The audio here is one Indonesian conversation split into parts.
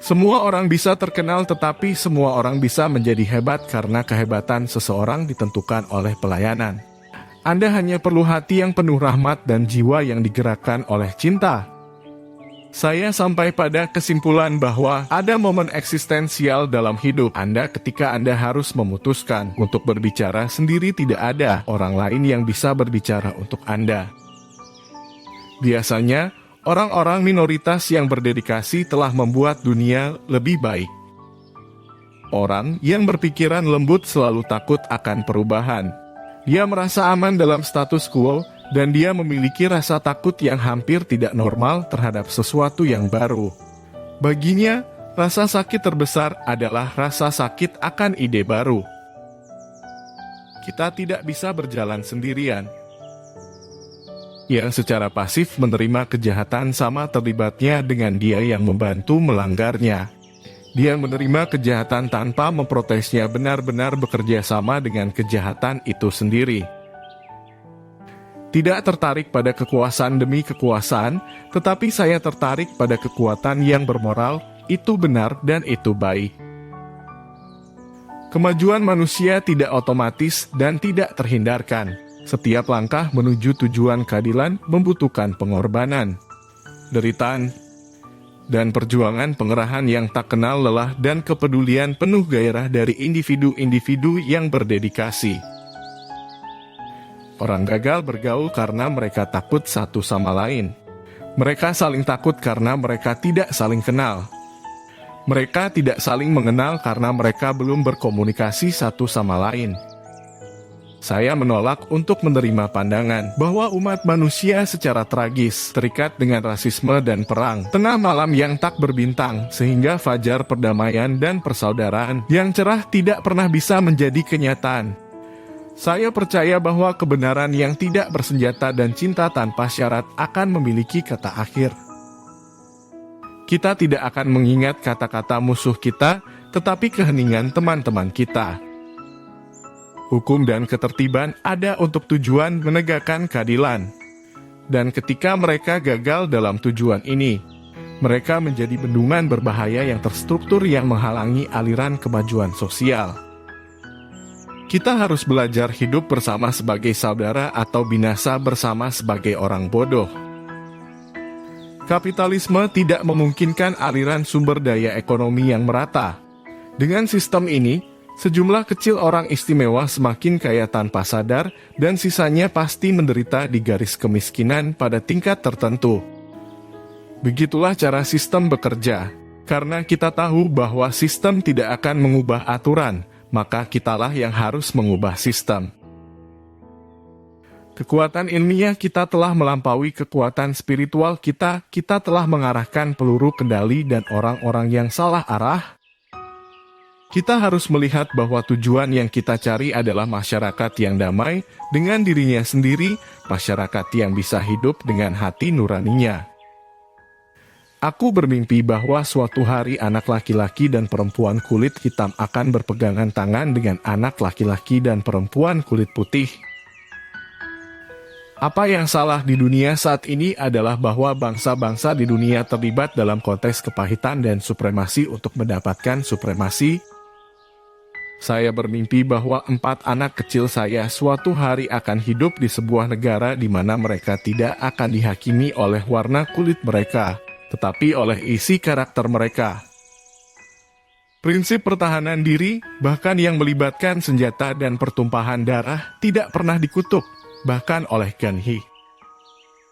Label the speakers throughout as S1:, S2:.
S1: Semua orang bisa terkenal, tetapi semua orang bisa menjadi hebat karena kehebatan seseorang ditentukan oleh pelayanan. Anda hanya perlu hati yang penuh rahmat dan jiwa yang digerakkan oleh cinta. Saya sampai pada kesimpulan bahwa ada momen eksistensial dalam hidup Anda ketika Anda harus memutuskan untuk berbicara sendiri. Tidak ada orang lain yang bisa berbicara untuk Anda. Biasanya, orang-orang minoritas yang berdedikasi telah membuat dunia lebih baik. Orang yang berpikiran lembut selalu takut akan perubahan. Dia merasa aman dalam status quo, dan dia memiliki rasa takut yang hampir tidak normal terhadap sesuatu yang baru. Baginya, rasa sakit terbesar adalah rasa sakit akan ide baru. Kita tidak bisa berjalan sendirian. Yang secara pasif menerima kejahatan sama terlibatnya dengan dia yang membantu melanggarnya. Dia menerima kejahatan tanpa memprotesnya, benar-benar bekerja sama dengan kejahatan itu sendiri. Tidak tertarik pada kekuasaan demi kekuasaan, tetapi saya tertarik pada kekuatan yang bermoral, itu benar dan itu baik. Kemajuan manusia tidak otomatis dan tidak terhindarkan. Setiap langkah menuju tujuan keadilan membutuhkan pengorbanan, deritaan, dan perjuangan pengerahan yang tak kenal lelah dan kepedulian penuh gairah dari individu-individu yang berdedikasi. Orang gagal bergaul karena mereka takut satu sama lain. Mereka saling takut karena mereka tidak saling kenal. Mereka tidak saling mengenal karena mereka belum berkomunikasi satu sama lain. Saya menolak untuk menerima pandangan bahwa umat manusia secara tragis terikat dengan rasisme dan perang, tengah malam yang tak berbintang, sehingga fajar perdamaian dan persaudaraan yang cerah tidak pernah bisa menjadi kenyataan. Saya percaya bahwa kebenaran yang tidak bersenjata dan cinta tanpa syarat akan memiliki kata akhir. Kita tidak akan mengingat kata-kata musuh kita, tetapi keheningan teman-teman kita. Hukum dan ketertiban ada untuk tujuan menegakkan keadilan. Dan ketika mereka gagal dalam tujuan ini, mereka menjadi bendungan berbahaya yang terstruktur yang menghalangi aliran kemajuan sosial. Kita harus belajar hidup bersama sebagai saudara atau binasa bersama sebagai orang bodoh. Kapitalisme tidak memungkinkan aliran sumber daya ekonomi yang merata. Dengan sistem ini, sejumlah kecil orang istimewa semakin kaya tanpa sadar, dan sisanya pasti menderita di garis kemiskinan pada tingkat tertentu. Begitulah cara sistem bekerja. Karena kita tahu bahwa sistem tidak akan mengubah aturan, maka kitalah yang harus mengubah sistem. Kekuatan ilmiah kita telah melampaui kekuatan spiritual kita telah mengarahkan peluru kendali dan orang-orang yang salah arah. Kita harus melihat bahwa tujuan yang kita cari adalah masyarakat yang damai dengan dirinya sendiri, masyarakat yang bisa hidup dengan hati nuraninya. Aku bermimpi bahwa suatu hari anak laki-laki dan perempuan kulit hitam akan berpegangan tangan dengan anak laki-laki dan perempuan kulit putih. Apa yang salah di dunia saat ini adalah bahwa bangsa-bangsa di dunia terlibat dalam konteks kepahitan dan supremasi untuk mendapatkan supremasi. Saya bermimpi bahwa 4 anak kecil saya suatu hari akan hidup di sebuah negara di mana mereka tidak akan dihakimi oleh warna kulit mereka, tetapi oleh isi karakter mereka. Prinsip pertahanan diri, bahkan yang melibatkan senjata dan pertumpahan darah, tidak pernah dikutuk, bahkan oleh Gandhi.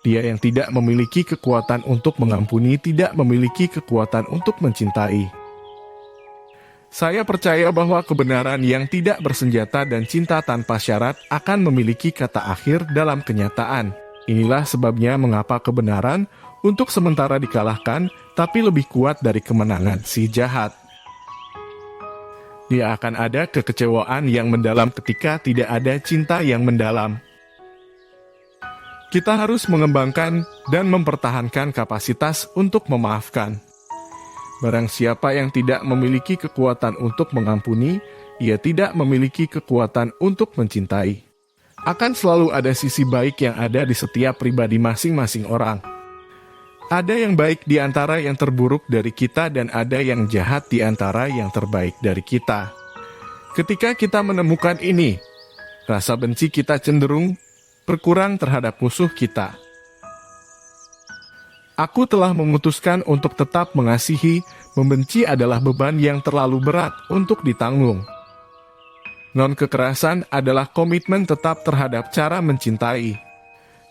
S1: Dia yang tidak memiliki kekuatan untuk mengampuni tidak memiliki kekuatan untuk mencintai. Saya percaya bahwa kebenaran yang tidak bersenjata dan cinta tanpa syarat akan memiliki kata akhir dalam kenyataan. Inilah sebabnya mengapa kebenaran untuk sementara dikalahkan, tapi lebih kuat dari kemenangan si jahat. Dia akan ada kekecewaan yang mendalam ketika tidak ada cinta yang mendalam. Kita harus mengembangkan dan mempertahankan kapasitas untuk memaafkan. Barang siapa yang tidak memiliki kekuatan untuk mengampuni, ia tidak memiliki kekuatan untuk mencintai. Akan selalu ada sisi baik yang ada di setiap pribadi masing-masing orang. Ada yang baik di antara yang terburuk dari kita dan ada yang jahat di antara yang terbaik dari kita. Ketika kita menemukan ini, rasa benci kita cenderung berkurang terhadap musuh kita. Aku telah memutuskan untuk tetap mengasihi, membenci adalah beban yang terlalu berat untuk ditanggung. Non-kekerasan adalah komitmen tetap terhadap cara mencintai.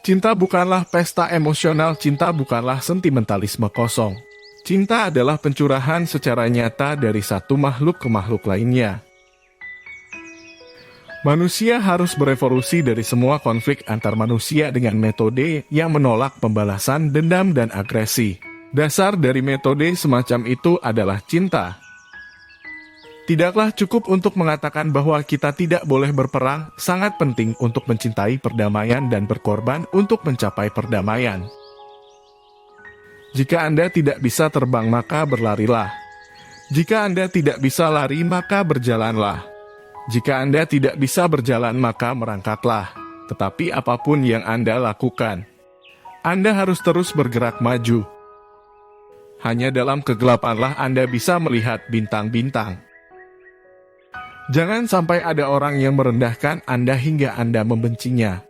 S1: Cinta bukanlah pesta emosional, cinta bukanlah sentimentalisme kosong. Cinta adalah pencurahan secara nyata dari satu makhluk ke makhluk lainnya. Manusia harus berevolusi dari semua konflik antar manusia dengan metode yang menolak pembalasan, dendam, dan agresi. Dasar dari metode semacam itu adalah cinta. Tidaklah cukup untuk mengatakan bahwa kita tidak boleh berperang, sangat penting untuk mencintai perdamaian dan berkorban untuk mencapai perdamaian. Jika Anda tidak bisa terbang, maka berlarilah. Jika Anda tidak bisa lari, maka berjalanlah. Jika Anda tidak bisa berjalan, maka merangkaklah. Tetapi apapun yang Anda lakukan, Anda harus terus bergerak maju. Hanya dalam kegelapanlah Anda bisa melihat bintang-bintang. Jangan sampai ada orang yang merendahkan Anda hingga Anda membencinya.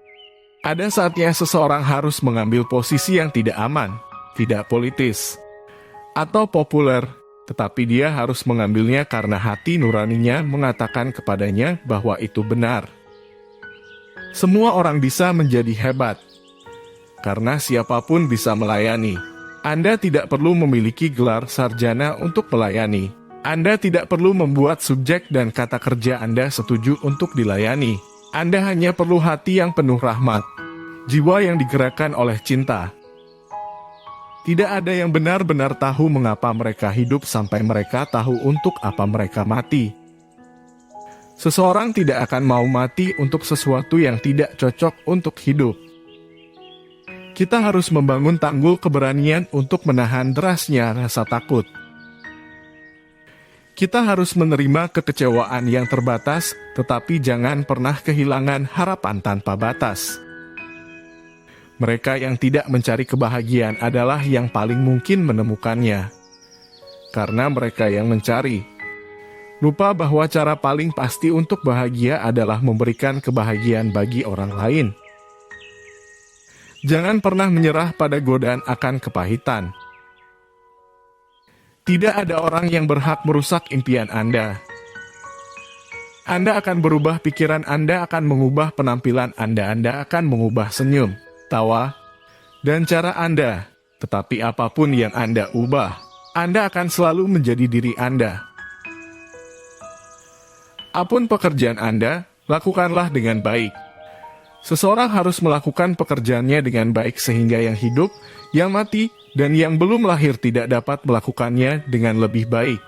S1: Ada saatnya seseorang harus mengambil posisi yang tidak aman, tidak politis, atau populer, tetapi dia harus mengambilnya karena hati nuraninya mengatakan kepadanya bahwa itu benar. Semua orang bisa menjadi hebat, karena siapapun bisa melayani. Anda tidak perlu memiliki gelar sarjana untuk melayani. Anda tidak perlu membuat subjek dan kata kerja Anda setuju untuk dilayani. Anda hanya perlu hati yang penuh rahmat, jiwa yang digerakkan oleh cinta. Tidak ada yang benar-benar tahu mengapa mereka hidup sampai mereka tahu untuk apa mereka mati. Seseorang tidak akan mau mati untuk sesuatu yang tidak cocok untuk hidup. Kita harus membangun tanggul keberanian untuk menahan derasnya rasa takut. Kita harus menerima kekecewaan yang terbatas, tetapi jangan pernah kehilangan harapan tanpa batas. Mereka yang tidak mencari kebahagiaan adalah yang paling mungkin menemukannya. Karena mereka yang mencari, lupa bahwa cara paling pasti untuk bahagia adalah memberikan kebahagiaan bagi orang lain. Jangan pernah menyerah pada godaan akan kepahitan. Tidak ada orang yang berhak merusak impian Anda. Anda akan berubah pikiran, Anda akan mengubah penampilan Anda akan mengubah senyum, tawa, dan cara Anda. Tetapi apapun yang Anda ubah, Anda akan selalu menjadi diri Anda. Apapun pekerjaan Anda, lakukanlah dengan baik. Seseorang harus melakukan pekerjaannya dengan baik sehingga yang hidup, yang mati, dan yang belum lahir tidak dapat melakukannya dengan lebih baik.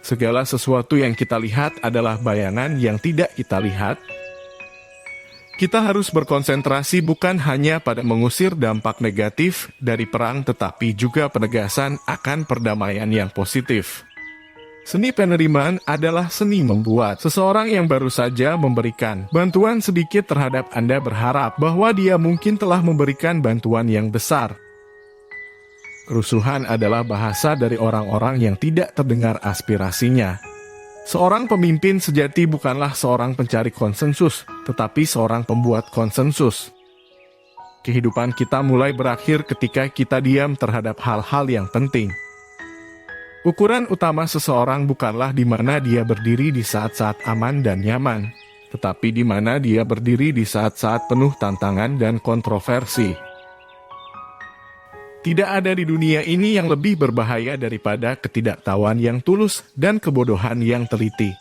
S1: Segala sesuatu yang kita lihat adalah bayangan yang tidak kita lihat. Kita harus berkonsentrasi bukan hanya pada mengusir dampak negatif dari perang, tetapi juga penegasan akan perdamaian yang positif. Seni penerimaan adalah seni membuat. Seseorang yang baru saja memberikan bantuan sedikit terhadap Anda berharap bahwa dia mungkin telah memberikan bantuan yang besar. Kerusuhan adalah bahasa dari orang-orang yang tidak terdengar aspirasinya. Seorang pemimpin sejati bukanlah seorang pencari konsensus, tetapi seorang pembuat konsensus. Kehidupan kita mulai berakhir ketika kita diam terhadap hal-hal yang penting. Ukuran utama seseorang bukanlah di mana dia berdiri di saat-saat aman dan nyaman, tetapi di mana dia berdiri di saat-saat penuh tantangan dan kontroversi. Tidak ada di dunia ini yang lebih berbahaya daripada ketidaktahuan yang tulus dan kebodohan yang teliti.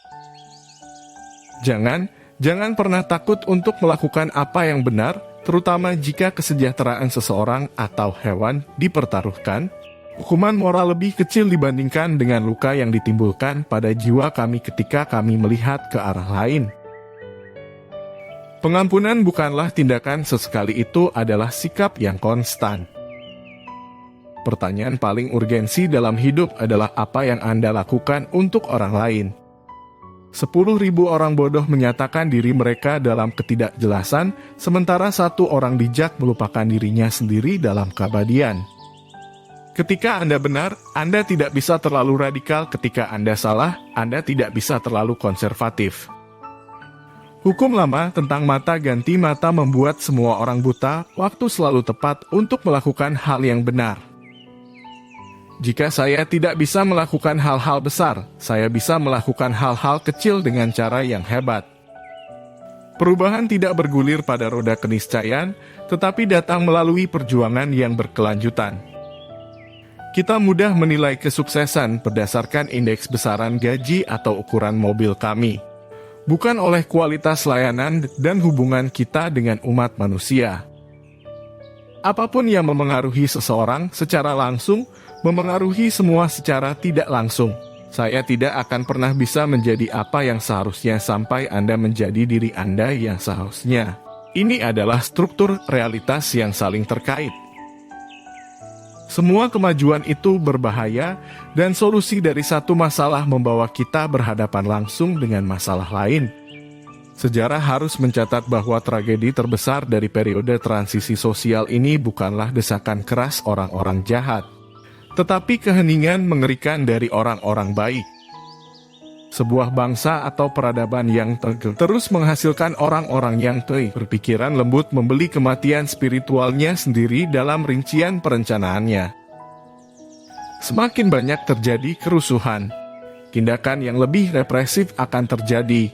S1: Jangan pernah takut untuk melakukan apa yang benar, terutama jika kesejahteraan seseorang atau hewan dipertaruhkan. Hukuman moral lebih kecil dibandingkan dengan luka yang ditimbulkan pada jiwa kami ketika kami melihat ke arah lain. Pengampunan bukanlah tindakan sesekali, itu adalah sikap yang konstan. Pertanyaan paling urgensi dalam hidup adalah apa yang Anda lakukan untuk orang lain. 10.000 orang bodoh menyatakan diri mereka dalam ketidakjelasan, sementara 1 orang bijak melupakan dirinya sendiri dalam keabadian. Ketika Anda benar, Anda tidak bisa terlalu radikal. Ketika Anda salah, Anda tidak bisa terlalu konservatif. Hukum lama tentang mata ganti mata membuat semua orang buta. Waktu selalu tepat untuk melakukan hal yang benar. Jika saya tidak bisa melakukan hal-hal besar, saya bisa melakukan hal-hal kecil dengan cara yang hebat. Perubahan tidak bergulir pada roda keniscayaan, tetapi datang melalui perjuangan yang berkelanjutan. Kita mudah menilai kesuksesan berdasarkan indeks besaran gaji atau ukuran mobil kami, bukan oleh kualitas layanan dan hubungan kita dengan umat manusia. Apapun yang memengaruhi seseorang secara langsung, memengaruhi semua secara tidak langsung. Saya tidak akan pernah bisa menjadi apa yang seharusnya sampai Anda menjadi diri Anda yang seharusnya. Ini adalah struktur realitas yang saling terkait. Semua kemajuan itu berbahaya, dan solusi dari satu masalah membawa kita berhadapan langsung dengan masalah lain. Sejarah harus mencatat bahwa tragedi terbesar dari periode transisi sosial ini bukanlah desakan keras orang-orang jahat, tetapi keheningan mengerikan dari orang-orang baik. Sebuah bangsa atau peradaban yang terus menghasilkan orang-orang yang berpikiran lembut membeli kematian spiritualnya sendiri dalam rincian perencanaannya. Semakin banyak terjadi kerusuhan, tindakan yang lebih represif akan terjadi,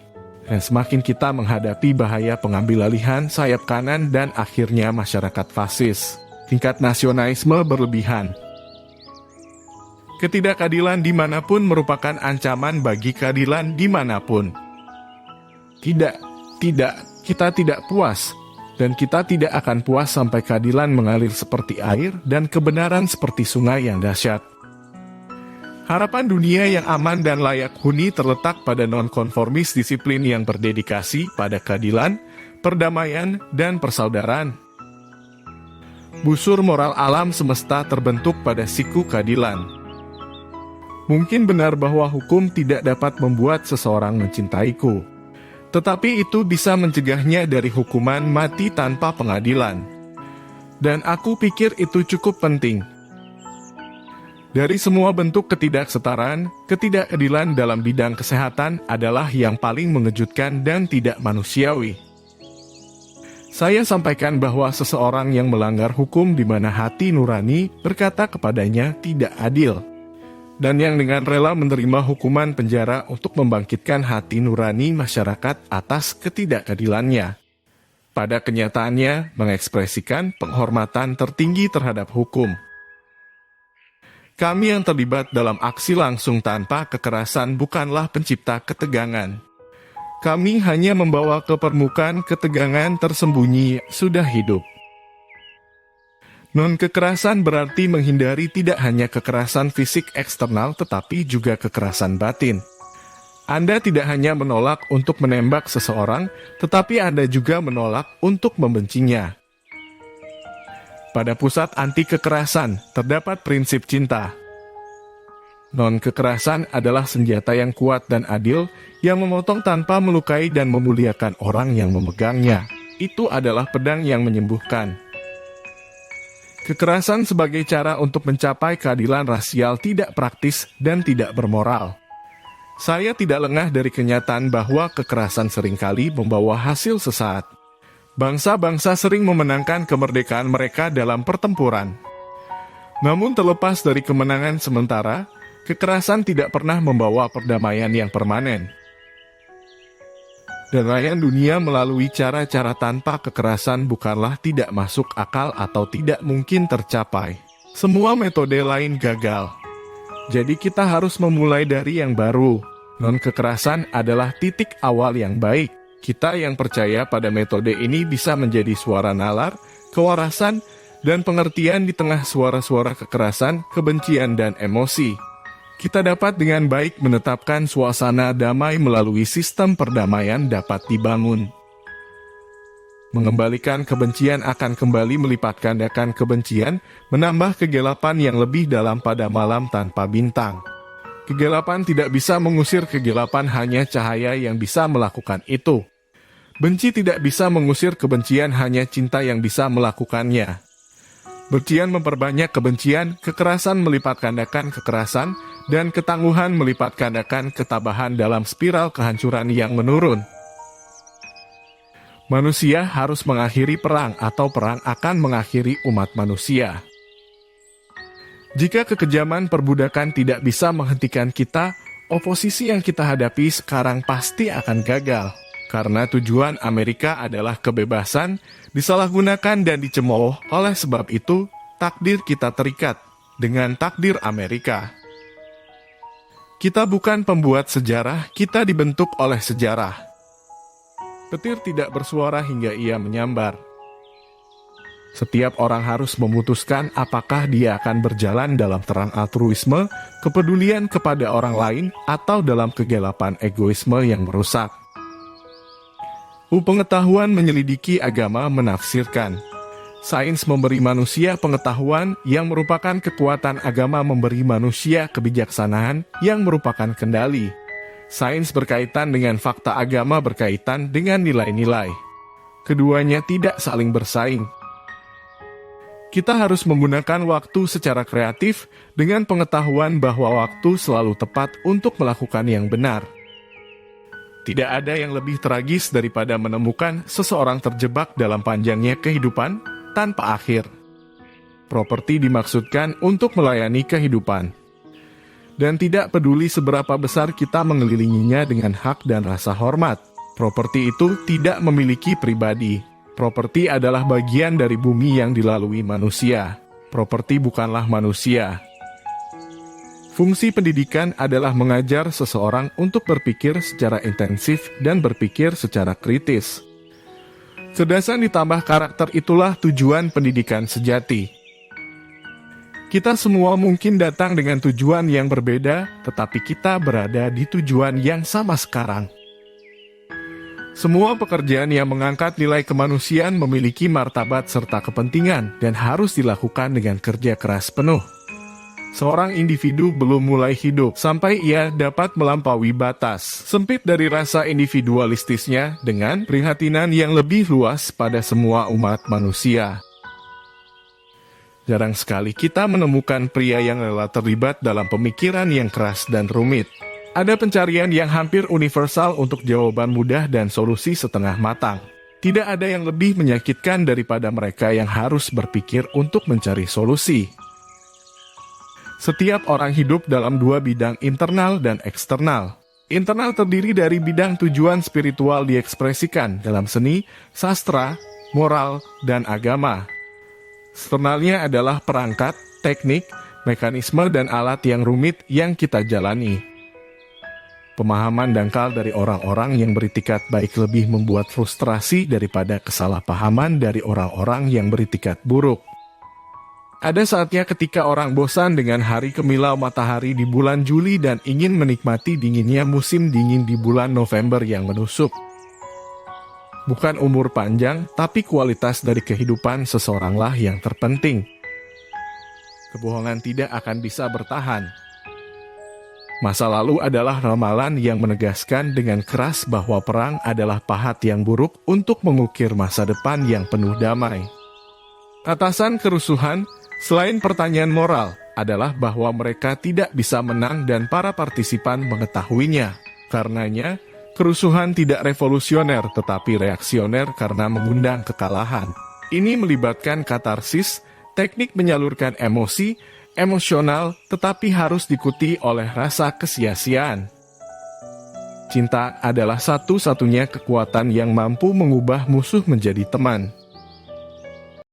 S1: dan semakin kita menghadapi bahaya pengambilalihan sayap kanan dan akhirnya masyarakat fasis, tingkat nasionalisme berlebihan. Ketidakadilan dimanapun merupakan ancaman bagi keadilan dimanapun. Tidak, kita tidak puas, dan kita tidak akan puas sampai keadilan mengalir seperti air dan kebenaran seperti sungai yang dahsyat. Harapan dunia yang aman dan layak huni terletak pada nonkonformis disiplin yang berdedikasi pada keadilan, perdamaian, dan persaudaraan. Busur moral alam semesta terbentuk pada siku keadilan. Mungkin benar bahwa hukum tidak dapat membuat seseorang mencintaiku, tetapi itu bisa mencegahnya dari hukuman mati tanpa pengadilan. Dan aku pikir itu cukup penting. Dari semua bentuk ketidaksetaraan, ketidakadilan dalam bidang kesehatan adalah yang paling mengejutkan dan tidak manusiawi. Saya sampaikan bahwa seseorang yang melanggar hukum di mana hati nurani berkata kepadanya tidak adil, dan yang dengan rela menerima hukuman penjara untuk membangkitkan hati nurani masyarakat atas ketidakadilannya. Pada kenyataannya, mengekspresikan penghormatan tertinggi terhadap hukum. Kami yang terlibat dalam aksi langsung tanpa kekerasan bukanlah pencipta ketegangan. Kami hanya membawa ke permukaan ketegangan tersembunyi sudah hidup. Non-kekerasan berarti menghindari tidak hanya kekerasan fisik eksternal tetapi juga kekerasan batin. Anda tidak hanya menolak untuk menembak seseorang, tetapi Anda juga menolak untuk membencinya. Pada pusat anti-kekerasan terdapat prinsip cinta. Non-kekerasan adalah senjata yang kuat dan adil yang memotong tanpa melukai dan memuliakan orang yang memegangnya. Itu adalah pedang yang menyembuhkan. Kekerasan sebagai cara untuk mencapai keadilan rasial tidak praktis dan tidak bermoral. Saya tidak lengah dari kenyataan bahwa kekerasan seringkali membawa hasil sesaat. Bangsa-bangsa sering memenangkan kemerdekaan mereka dalam pertempuran. Namun terlepas dari kemenangan sementara, kekerasan tidak pernah membawa perdamaian yang permanen. Dan rakyat dunia melalui cara-cara tanpa kekerasan bukanlah tidak masuk akal atau tidak mungkin tercapai. Semua metode lain gagal. Jadi kita harus memulai dari yang baru. Non-kekerasan adalah titik awal yang baik. Kita yang percaya pada metode ini bisa menjadi suara nalar, kewarasan, dan pengertian di tengah suara-suara kekerasan, kebencian, dan emosi. Kita dapat dengan baik menetapkan suasana damai melalui sistem perdamaian dapat dibangun. Mengembalikan kebencian akan kembali melipat gandakan kebencian, menambah kegelapan yang lebih dalam pada malam tanpa bintang. Kegelapan tidak bisa mengusir kegelapan, hanya cahaya yang bisa melakukan itu. Benci tidak bisa mengusir kebencian, hanya cinta yang bisa melakukannya. Kebencian memperbanyak kebencian, kekerasan melipat gandakan kekerasan, dan ketangguhan melipat gandakan ketabahan dalam spiral kehancuran yang menurun. Manusia harus mengakhiri perang atau perang akan mengakhiri umat manusia. Jika kekejaman perbudakan tidak bisa menghentikan kita, oposisi yang kita hadapi sekarang pasti akan gagal. Karena tujuan Amerika adalah kebebasan, disalahgunakan dan dicemooh. Oleh sebab itu, takdir kita terikat dengan takdir Amerika. Kita bukan pembuat sejarah, kita dibentuk oleh sejarah. Petir tidak bersuara hingga ia menyambar. Setiap orang harus memutuskan apakah dia akan berjalan dalam terang altruisme, kepedulian kepada orang lain, atau dalam kegelapan egoisme yang merusak. Pengetahuan menyelidiki agama menafsirkan. Sains memberi manusia pengetahuan yang merupakan kekuatan, agama memberi manusia kebijaksanaan yang merupakan kendali. Sains berkaitan dengan fakta, agama berkaitan dengan nilai-nilai. Keduanya tidak saling bersaing. Kita harus menggunakan waktu secara kreatif dengan pengetahuan bahwa waktu selalu tepat untuk melakukan yang benar. Tidak ada yang lebih tragis daripada menemukan seseorang terjebak dalam panjangnya kehidupan tanpa akhir. Properti dimaksudkan untuk melayani kehidupan. Dan tidak peduli seberapa besar kita mengelilinginya dengan hak dan rasa hormat. Properti itu tidak memiliki pribadi. Properti adalah bagian dari bumi yang dilalui manusia. Properti bukanlah manusia. Fungsi pendidikan adalah mengajar seseorang untuk berpikir secara intensif dan berpikir secara kritis. Kecerdasan ditambah karakter, itulah tujuan pendidikan sejati. Kita semua mungkin datang dengan tujuan yang berbeda, tetapi kita berada di tujuan yang sama sekarang. Semua pekerjaan yang mengangkat nilai kemanusiaan memiliki martabat serta kepentingan dan harus dilakukan dengan kerja keras penuh. Seorang individu belum mulai hidup sampai ia dapat melampaui batas sempit dari rasa individualistisnya dengan prihatinan yang lebih luas pada semua umat manusia. Jarang sekali kita menemukan pria yang rela terlibat dalam pemikiran yang keras dan rumit. Ada pencarian yang hampir universal untuk jawaban mudah dan solusi setengah matang. Tidak ada yang lebih menyakitkan daripada mereka yang harus berpikir untuk mencari solusi. Setiap orang hidup dalam dua bidang, internal dan eksternal. Internal terdiri dari bidang tujuan spiritual diekspresikan dalam seni, sastra, moral, dan agama. Eksternalnya adalah perangkat, teknik, mekanisme, dan alat yang rumit yang kita jalani. Pemahaman dangkal dari orang-orang yang beritikat baik lebih membuat frustrasi daripada kesalahpahaman dari orang-orang yang beritikat buruk. Ada saatnya ketika orang bosan dengan hari kemilau matahari di bulan Juli dan ingin menikmati dinginnya musim dingin di bulan November yang menusuk. Bukan umur panjang, tapi kualitas dari kehidupan seseoranglah yang terpenting. Kebohongan tidak akan bisa bertahan. Masa lalu adalah ramalan yang menegaskan dengan keras bahwa perang adalah pahat yang buruk untuk mengukir masa depan yang penuh damai. Atasan kerusuhan, selain pertanyaan moral, adalah bahwa mereka tidak bisa menang dan para partisipan mengetahuinya. Karenanya, kerusuhan tidak revolusioner tetapi reaksioner karena mengundang kekalahan. Ini melibatkan katarsis, teknik menyalurkan emosi, emosional, tetapi harus diikuti oleh rasa kesia-siaan. Cinta adalah satu-satunya kekuatan yang mampu mengubah musuh menjadi teman.